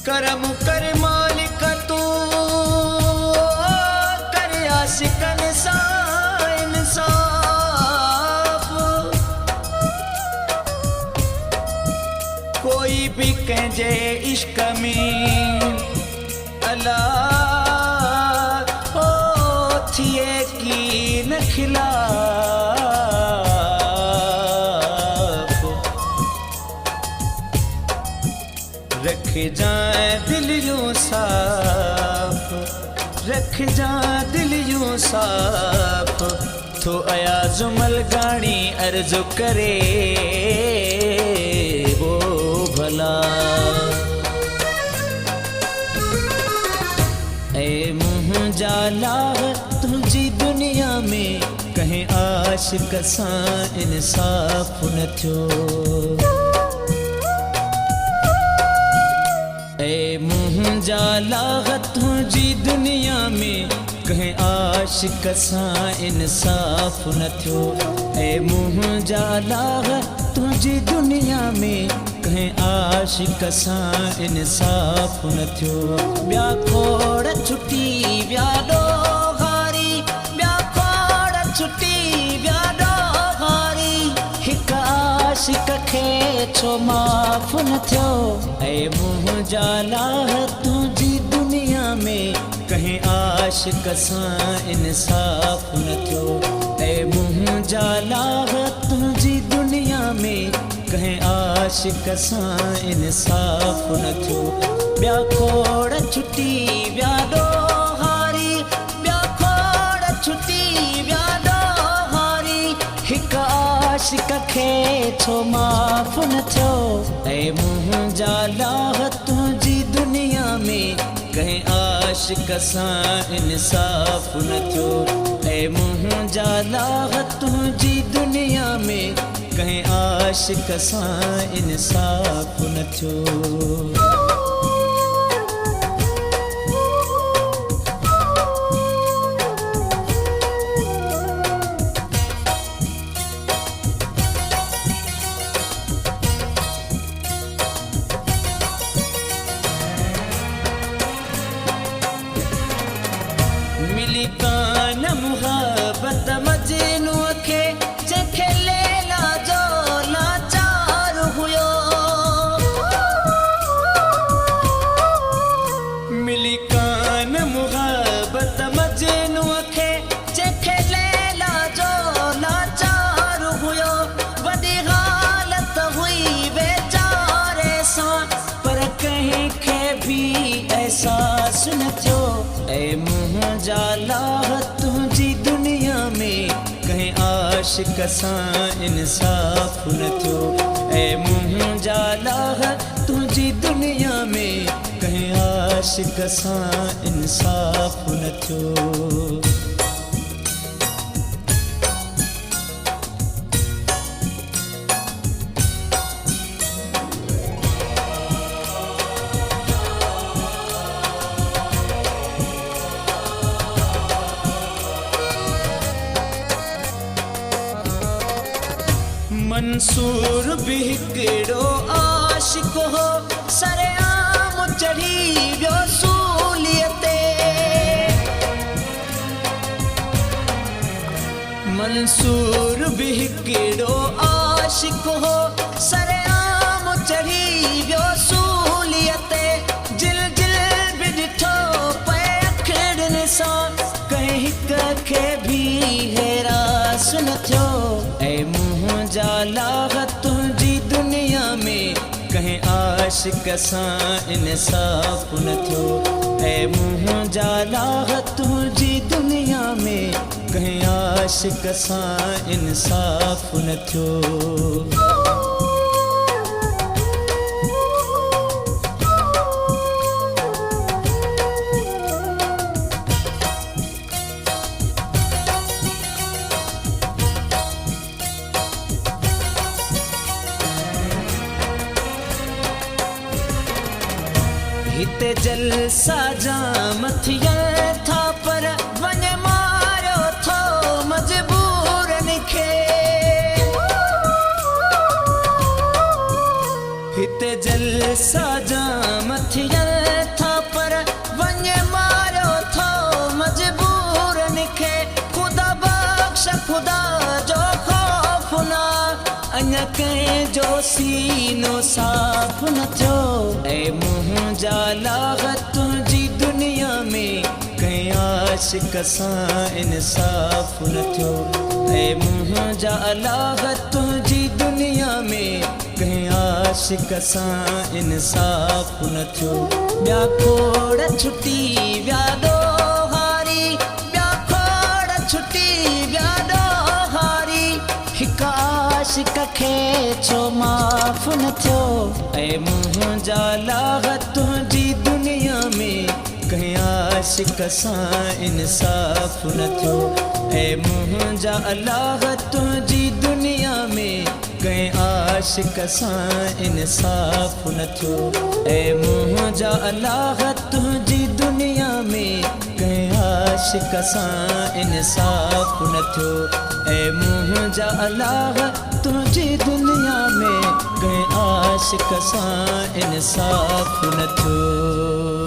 करम कर मालिक तू कर आशिकन सा इंसाफ। कोई भी कंहिंजे इश्क में अला हो थिए की न खिलाफ। रख जाए दिल यूं साफ, रख जा दिल यूं साफ। तो आया जुमल गानी अर्ज़ु करे वो भला। ए मुँह जाला तुझी दुनिया में कहीं आशिक सां इंसाफ न थियो। ए मुँह जाला तुझी दुनिया में कहीं आशिक सां इंसाफ न थियो। ए मुँह जाला तुझी दुनिया में कहीं आशिक सां इंसाफ न थियो। ॿिया खोड़ छुटी विया ॾोहारी, ॿिया खोड़ छुटी विया ॾोहारी। हिक आशिक खे छो माफ़ न थियो। ऐ मुँह जाला तुझी दुनिया में कहीं आशिक सां इंसाफ न थियो। ऐ मुँह जाला तुझी दुनिया में कहीं आशिक सां इंसाफ न थियो। ॿिया खोड़ छुटी विया ॾोहारी, ॿिया खोड़ छुटी विया ॾोहारी। हिक आशिक खे छो माफ़ न थियो। ऐ मुँह जाला तुझी दुनिया में कहीं आशिक सां इंसाफ न थियो। ऐ मुँह जाला तुझी दुनिया में कहीं आशिक सां इंसाफ न थियो। मिली कान मुहब्बत मजनूअ खे जंहिंखे लैला जो लाचार हुयो। मिली कान मुहब्बत मजनूअ खे जंहिंखे लैला जो लाचार हुयो। वॾी हालत हुई वेचारे सां पर कंहिंखे बि एहसास न थियो। ऐ मुँह जाला तुझी दुनिया में कहीं आशिक सां इंसाफ न थियो। ऐ मुँह जाला तुझी दुनिया में कहीं आशिक सां इंसाफ न थियो। मंसूर भी हिकिड़ो आशिक हो सरेआम चढ़ी वियो सूलीअ ते। मंसूर भी हिकिड़ो आशिक हो सरेआम चढ़ी वियो सूलीअ ते। जिल जिल बि ॾिठो पए अखियुनि सां कंहिं हिक खे बि हैरास न थियो। ऐ मुँह जाला तुझी दुनिया में कहीं आशिक सां इंसाफ न थियो। ऐ मुँह जाला तुझी दुनिया में कहीं आशिक सां इंसाफ न थियो। हिते जलसा जाम थियनि था पर वञ मारियो थो मजबूरनि खे। हिते जलसा जाम थियनि था पर वञे मारियो थो मजबूरनि खे ख़ुदा बख़्श ख़ुदा जो ख़ौफ़ न अञा कंहिंजो सीनो साफ़ न थियो ऐं मुंहिंजा लाॻ तुंहिंजी दुनिया में कंहिं आशिक सां इंसाफ़ न थियो ऐं मुंहिंजा लाॻ तुंहिंजी दुनिया में कंहिं आशिक सां इंसाफ़ न थियो ॿिया खोड़ छुटी विया ॾोहारी ॿिया खोड़ छुटी विया ॾोहारी हिक आशिक खे छो माफ़ न थियो ऐं मुंहिंजा लाॻ तुंहिंजी दुनिया में कंहिं आशिक सां इंसाफ़ न थियो ऐं मुंहिंजा लाॻ तुंहिंजी दुनिया में कंहिं आशिक सां इंसाफ़ न थियो ऐं मुंहिंजा लाॻ तुंहिंजी दुनिया में कंहिं आशिक सां इंसाफ़ न थियो ऐं मुंहिंजा लाॻ तुंहिंजी दुनिया में कंहिं आशिक सां इंसाफ़ न थियो